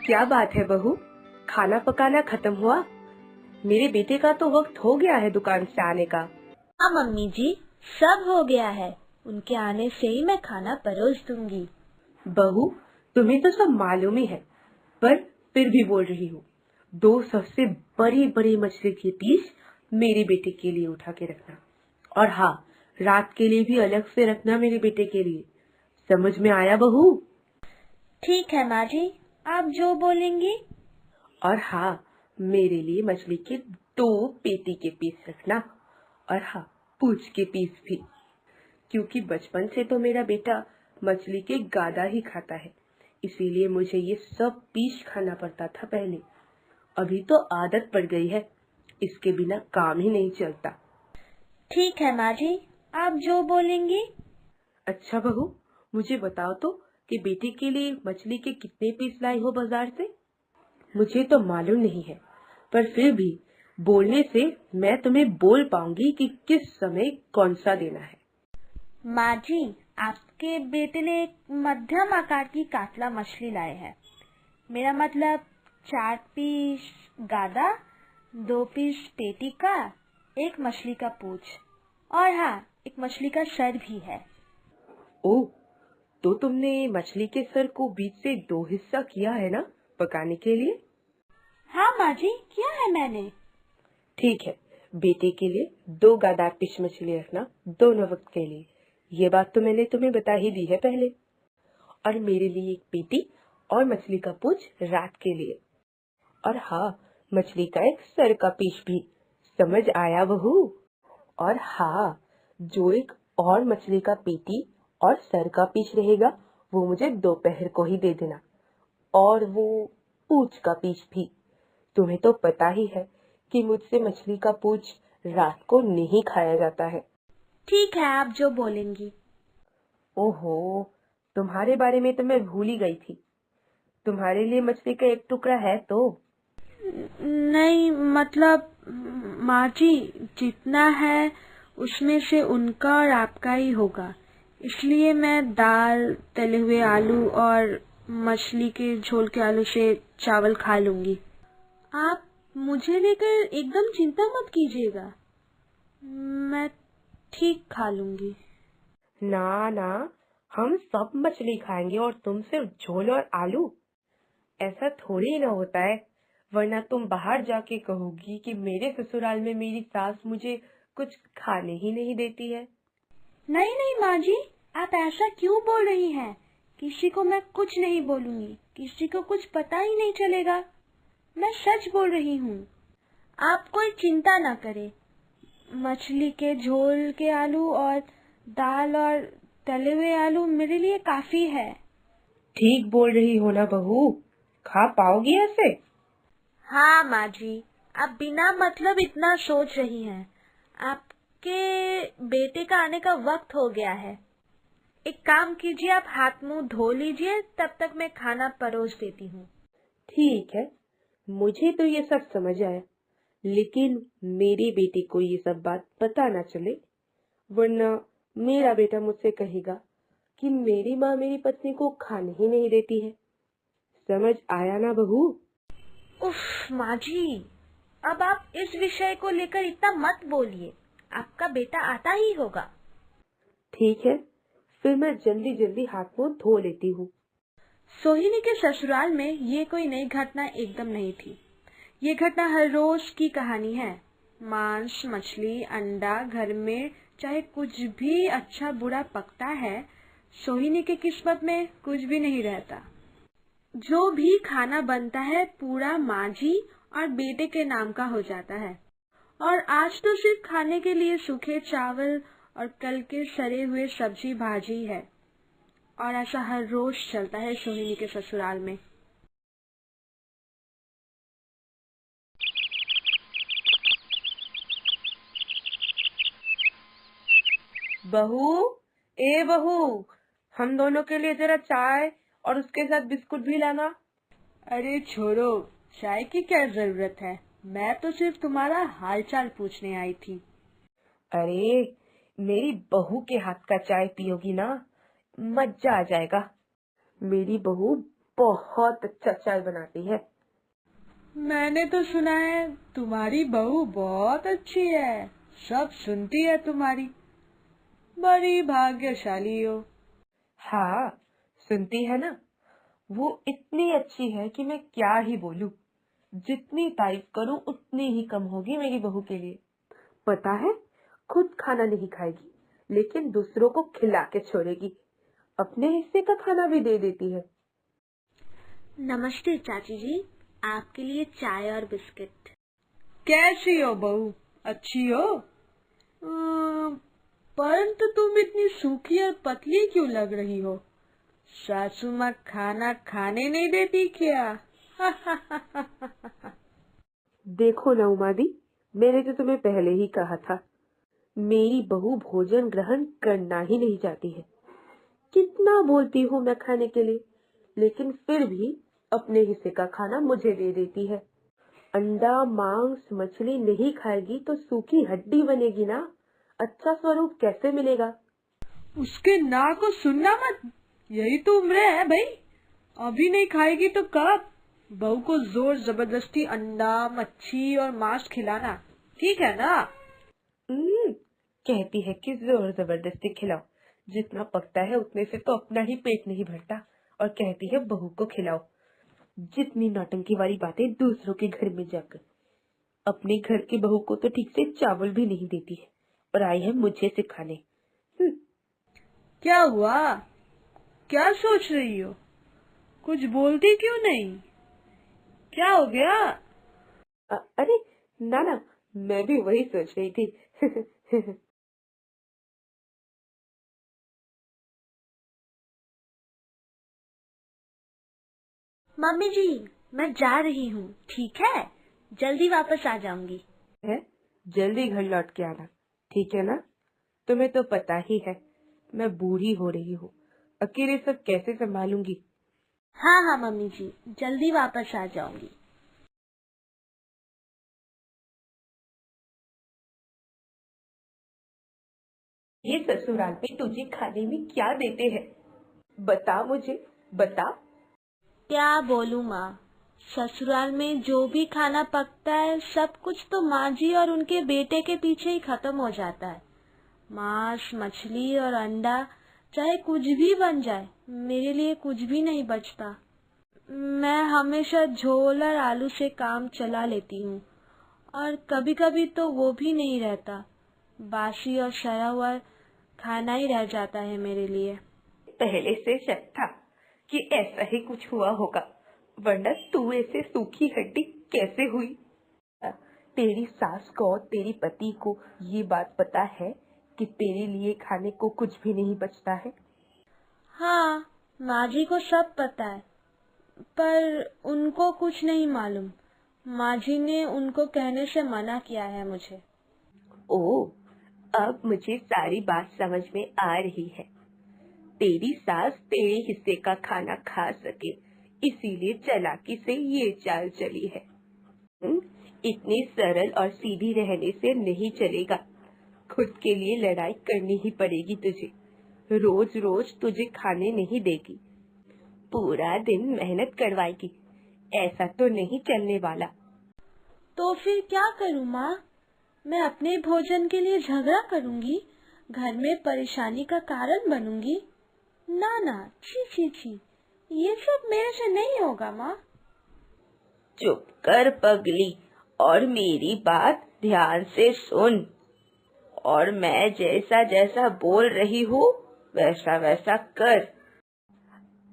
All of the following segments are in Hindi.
क्या बात है बहू, खाना पकाना खत्म हुआ? मेरे बेटे का तो वक्त हो गया है दुकान से आने का। हाँ मम्मी जी, सब हो गया है। उनके आने से ही मैं खाना परोस दूंगी। बहू, तुम्हें तो सब मालूम ही है, पर फिर भी बोल रही हूँ, 2 सबसे बड़ी बड़ी मछली के पीस मेरे बेटे के लिए उठा के रखना। और हाँ, रात के लिए भी अलग से रखना मेरे बेटे के लिए। समझ में आया बहू? ठीक है माँ जी, आप जो बोलेंगी। और हाँ, मेरे लिए मछली के 2 पेटी के पीस रखना। और हाँ, पूंछ के पीस भी, क्योंकि बचपन से तो मेरा बेटा मछली के गादा ही खाता है, इसीलिए मुझे ये सब पीस खाना पड़ता था पहले। अभी तो आदत पड़ गई है, इसके बिना काम ही नहीं चलता। ठीक है माँ जी, आप जो बोलेंगी। अच्छा बहू, मुझे बताओ तो कि बेटे के लिए मछली के कितने पीस लाई हो बाजार से? मुझे तो मालूम नहीं है, पर फिर भी बोलने से मैं तुम्हें बोल पाऊंगी कि किस समय कौन सा देना है। माँ जी, आपके बेटे ने एक मध्यम आकार की कातला मछली लाए है। मेरा मतलब 4 पीस गादा, 2 पीस पेटी का, 1 मछली का पूंछ और हाँ, 1 मछली का सर भी है। ओह, तो तुमने मछली के सर को बीच से 2 हिस्सा किया है ना पकाने के लिए? हाँ माँ जी, किया है मैंने। ठीक है, बेटे के लिए 2 गादार पीस मछली रखना दोनों वक्त के लिए। ये बात तो मैंने तुम्हें बता ही दी है पहले। और मेरे लिए 1 पेटी और मछली का पूंछ रात के लिए। और हाँ, मछली का 1 सर का पीस भी। समझ आया बहू? और हाँ, जो 1 और मछली का पेटी और सर का पीस रहेगा, वो मुझे दोपहर को ही दे देना। और वो पूंछ का पीस भी। तुम्हें तो पता ही है कि मुझसे मछली का पूंछ रात को नहीं खाया जाता है। ठीक है, आप जो बोलेंगी। ओहो, तुम्हारे बारे में तो मैं भूल ही गई थी। तुम्हारे लिए मछली का 1 टुकड़ा है तो? नहीं मतलब माँ जी, जितना है उसमें से उनका और आपका ही होगा। इसलिए मैं दाल, तले हुए आलू और मछली के झोल के आलू से चावल खा लूंगी। आप मुझे लेकर एकदम चिंता मत कीजिएगा, मैं ठीक खा लूंगी। ना ना, हम सब मछली खाएंगे और तुम सिर्फ झोल और आलू। ऐसा थोड़ी ही ना होता है, वरना तुम बाहर जाके कहोगी कि मेरे ससुराल में मेरी सास मुझे कुछ खाने ही नहीं देती है। नहीं नहीं माँ जी, आप ऐसा क्यों बोल रही हैं? किसी को मैं कुछ नहीं बोलूंगी, किसी को कुछ पता ही नहीं चलेगा। मैं सच बोल रही हूँ। आप कोई चिंता ना करें। मछली के झोल के आलू और दाल और तले हुए आलू मेरे लिए काफी है। ठीक बोल रही हो ना बहू? खा पाओगी ऐसे? हाँ माँ जी, आप बिना मतलब इतना सोच रही हैं। आपके बेटे का आने का वक्त हो गया है। एक काम कीजिए, आप हाथ मुंह धो लीजिए, तब तक मैं खाना परोस देती हूँ। ठीक है, मुझे तो ये सब समझ आया, लेकिन मेरे बेटे को ये सब बात पता ना चले, वरना मेरा बेटा मुझसे कहेगा कि मेरी माँ मेरी पत्नी को खाने ही नहीं देती है। समझ आया ना बहू? उफ माँ जी, अब आप इस विषय को लेकर इतना मत बोलिए। आपका बेटा आता ही होगा। ठीक है, फिर मैं जल्दी जल्दी हाथ मुंह धो लेती हूँ। सोहिनी के ससुराल में ये कोई नई घटना एकदम नहीं थी। ये घटना हर रोज की कहानी है। मांस, मछली, अंडा घर में चाहे कुछ भी अच्छा बुरा पकता है, सोहिनी की किस्मत में कुछ भी नहीं रहता। जो भी खाना बनता है पूरा माँ जी और बेटे के नाम का हो जाता है। और आज तो सिर्फ खाने के लिए सूखे चावल और कल के सड़े हुए सब्जी भाजी है। और ऐसा हर रोज चलता है सोहिनी के ससुराल में। बहू, ए बहू, हम दोनों के लिए जरा चाय और उसके साथ बिस्कुट भी लाना। अरे छोड़ो, चाय की क्या जरूरत है? मैं तो सिर्फ तुम्हारा हालचाल पूछने आई थी। अरे, मेरी बहू के हाथ का चाय पियोगी ना, मजा आ जाएगा। मेरी बहू बहुत अच्छा चाय बनाती है। मैंने तो सुना है तुम्हारी बहू बहुत अच्छी है, सब सुनती है तुम्हारी, बड़ी भाग्यशाली हो। हाँ, सुनती है ना। वो इतनी अच्छी है कि मैं क्या ही बोलूं। जितनी तारीफ करूं उतनी ही कम होगी मेरी बहू के लिए। पता है, खुद खाना नहीं खाएगी, लेकिन दूसरों को खिला के छोड़ेगी। अपने हिस्से का खाना भी दे देती है। नमस्ते चाची जी, आपके लिए चाय और बिस्किट। कैसी हो बहू, अच्छी हो? परंतु तुम इतनी सूखी और पतली क्यों लग रही हो? सासू माँ खाना खाने नहीं देती क्या? देखो ना उमा दी, मैंने तो तुम्हें पहले ही कहा था, मेरी बहू भोजन ग्रहण करना ही नहीं चाहती है। कितना बोलती हूँ मैं खाने के लिए, लेकिन फिर भी अपने हिस्से का खाना मुझे दे देती है। अंडा, मांस, मछली नहीं खाएगी तो सूखी हड्डी बनेगी ना, अच्छा स्वरूप कैसे मिलेगा? उसके ना को सुनना मत, यही तो उम्र है भाई। अभी नहीं खाएगी तो कब? बहू को जोर जबरदस्ती अंडा, मच्छी और मांस खिलाना ठीक है ना? कहती है कि जोर जबरदस्ती खिलाओ, जितना पकता है उतने से तो अपना ही पेट नहीं भरता, और कहती है बहू को खिलाओ। जितनी नौटंकी वाली बातें दूसरों के घर में जाकर, अपने घर की बहू को तो ठीक से चावल भी नहीं देती है, और आई है मुझे सिखाने। क्या हुआ, क्या सोच रही हो? कुछ बोलती क्यों नहीं? क्या हो गया? अरे ना ना, मैं भी वही सोच रही थी। मम्मी जी, मैं जा रही हूँ, ठीक है? जल्दी वापस आ जाऊंगी। है, जल्दी घर लौट के आना, ठीक है ना? तुम्हें तो पता ही है, मैं बूढ़ी हो रही हूँ, अकेले सब कैसे संभालूंगी। हाँ हाँ मम्मी जी, जल्दी वापस आ जाऊंगी। ये ससुराल में तुझे खाने में क्या देते हैं? बता मुझे, बता। क्या बोलूँ माँ, ससुराल में जो भी खाना पकता है सब कुछ तो माँ जी और उनके बेटे के पीछे ही खत्म हो जाता है। मांस, मछली और अंडा, चाहे कुछ भी बन जाए, मेरे लिए कुछ भी नहीं बचता। मैं हमेशा झोल और आलू से काम चला लेती हूँ, और कभी कभी तो वो भी नहीं रहता, बासी और सड़ा हुआ खाना ही रह जाता है मेरे लिए। पहले से शक था कि ऐसा ही कुछ हुआ होगा, वरना तू ऐसे सूखी हड्डी कैसे हुई? तेरी सास को और तेरी पति को ये बात पता है कि तेरे लिए खाने को कुछ भी नहीं बचता है? हाँ, माँ जी को सब पता है, पर उनको कुछ नहीं मालूम। माँ जी ने उनको कहने से मना किया है मुझे। ओह, अब मुझे सारी बात समझ में आ रही है। तेरी सास तेरे हिस्से का खाना खा सके, इसीलिए चालाकी से ये चाल चली है। इतनी सरल और सीधी रहने से नहीं चलेगा। खुद के लिए लड़ाई करनी ही पड़ेगी तुझे। रोज रोज तुझे खाने नहीं देगी, पूरा दिन मेहनत करवाएगी। ऐसा तो नहीं चलने वाला। तो फिर क्या करूँ माँ? मैं अपने भोजन के लिए झगड़ा करूँगी, घर में परेशानी का कारण बनूंगी? ना ना, छी छी छी, ये सब मेरे से नहीं होगा माँ। चुप कर पगली, और मेरी बात ध्यान से सुन। और मैं जैसा जैसा बोल रही हूँ वैसा वैसा कर।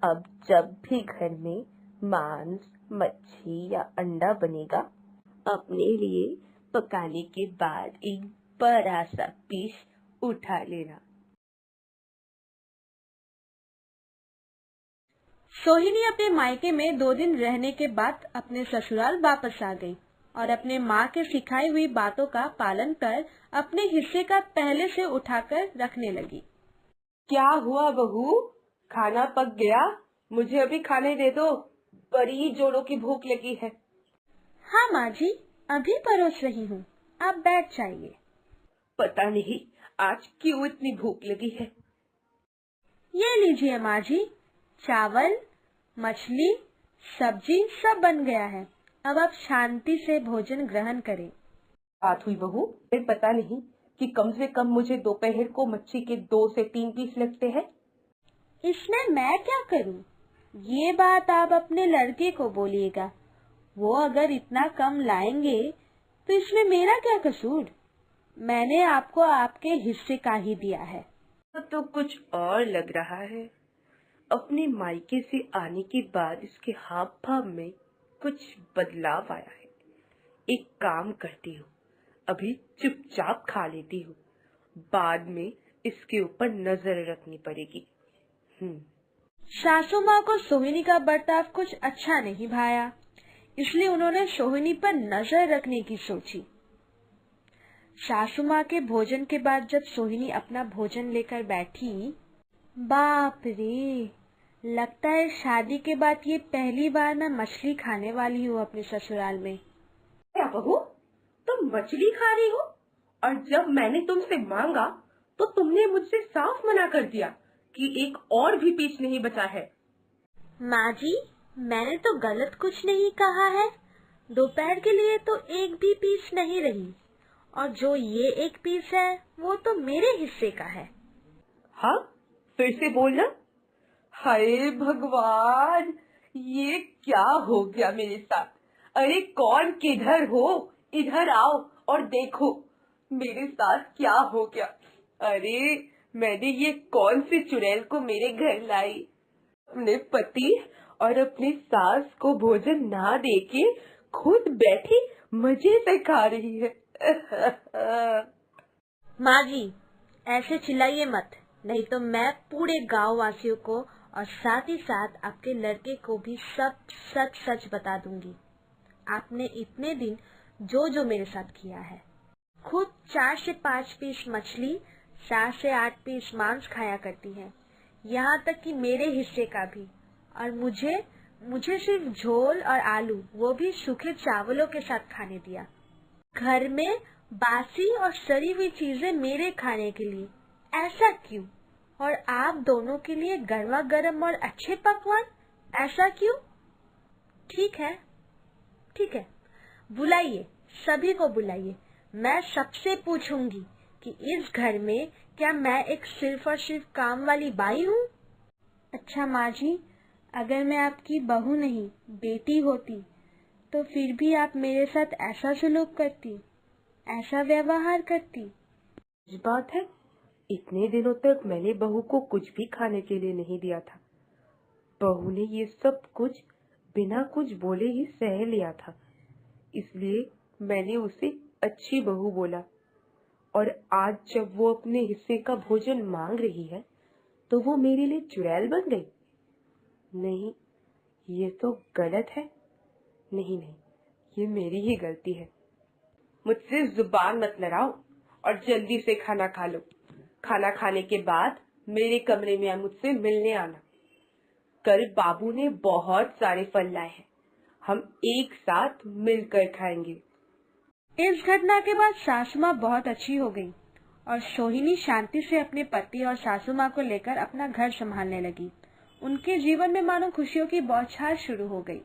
अब जब भी घर में मांस, मच्छी या अंडा बनेगा, अपने लिए पकाने के बाद एक बड़ा सा पीस उठा लेना। सोहिनी अपने मायके में 2 दिन रहने के बाद अपने ससुराल वापस आ गई और अपने माँ के सिखाई हुई बातों का पालन कर अपने हिस्से का पहले से उठाकर रखने लगी। क्या हुआ बहू, खाना पक गया? मुझे अभी खाने दे दो, बड़ी जोरों की भूख लगी है। हाँ माँ जी, अभी परोस रही हूँ, आप बैठ जाइए। पता नहीं आज क्यों इतनी भूख लगी है। ये लीजिए माँ जी, चावल, मछली, सब्जी सब बन गया है। अब आप शांति से भोजन ग्रहण करें। बात हुई बहू, फिर पता नहीं कि कम से कम मुझे दोपहर को मच्छी के 2 से 3 पीस लगते हैं। इसमें मैं क्या करूं? ये बात आप अपने लड़के को बोलिएगा। वो अगर इतना कम लाएंगे तो इसमें मेरा क्या कसूर? मैंने आपको आपके हिस्से का ही दिया है। तो कुछ और लग रहा है। अपने मायके से आने के बाद इसके हाव भाव में कुछ बदलाव आया है। एक काम करती हूँ, अभी चुपचाप खा लेती हूँ, बाद में इसके ऊपर नजर रखनी पड़ेगी। सासू माँ को सोहिनी का बर्ताव कुछ अच्छा नहीं भाया, इसलिए उन्होंने सोहिनी पर नजर रखने की सोची। सासू माँ के भोजन के बाद जब सोहिनी अपना भोजन लेकर बैठी, बाप रे, लगता है शादी के बाद ये पहली बार मैं मछली खाने वाली हूँ अपने ससुराल में। क्या बहू, तुम मछली खा रही हो? और जब मैंने तुमसे मांगा तो तुमने मुझसे साफ मना कर दिया कि एक और भी पीस नहीं बचा है। माँ जी, मैंने तो गलत कुछ नहीं कहा है। दोपहर के लिए तो एक भी पीस नहीं रही, और जो ये एक पीस है वो तो मेरे हिस्से का है। हाँ, फिर से बोलना। हाय भगवान, ये क्या हो गया मेरे साथ? अरे कौन किधर हो? इधर आओ और देखो मेरे साथ क्या हो गया। अरे मैंने ये कौन सी चुड़ैल को मेरे घर लाई? अपने पति और अपनी सास को भोजन ना देके खुद बैठी मजे से खा रही है। माँ जी, ऐसे चिल्लाइए मत, नहीं तो मैं पूरे गांव वासियों को और साथ ही साथ आपके लड़के को भी सब सच सच बता दूंगी। आपने इतने दिन जो जो मेरे साथ किया है। खुद 4 से 5 पीस मछली, 7 से 8 पीस मांस खाया करती है, यहाँ तक कि मेरे हिस्से का भी। और मुझे सिर्फ झोल और आलू, वो भी सूखे चावलों के साथ खाने दिया। घर में बासी और सड़ी हुई चीजें मेरे खाने के लिए। ऐसा क्यों? और आप दोनों के लिए गर्मा गर्म और अच्छे पकवान। ऐसा क्यों? ठीक है, बुलाइए, सभी को बुलाइए। मैं सबसे पूछूंगी कि इस घर में क्या मैं एक सिर्फ और सिर्फ काम वाली बाई हूँ? अच्छा माँ जी, अगर मैं आपकी बहू नहीं बेटी होती तो फिर भी आप मेरे साथ ऐसा सलूक करती, ऐसा व्यवहार करती? बात है, इतने दिनों तक मैंने बहू को कुछ भी खाने के लिए नहीं दिया था। बहू ने ये सब कुछ बिना कुछ बोले ही सह लिया था, इसलिए मैंने उसे अच्छी बहू बोला। और आज जब वो अपने हिस्से का भोजन मांग रही है तो वो मेरे लिए चुड़ैल बन गई। नहीं, ये तो गलत है। नहीं, ये मेरी ही गलती है। मुझसे जुबान मत लड़ाओ और जल्दी से खाना खा लो। खाना खाने के बाद मेरे कमरे में मुझसे मिलने आना। कल बाबू ने बहुत सारे फल लाए हैं, हम एक साथ मिलकर खाएंगे। इस घटना के बाद सासू माँ बहुत अच्छी हो गई और सोहिनी शांति से अपने पति और सासू माँ को लेकर अपना घर संभालने लगी। उनके जीवन में मानो खुशियों की बौछार शुरू हो गई।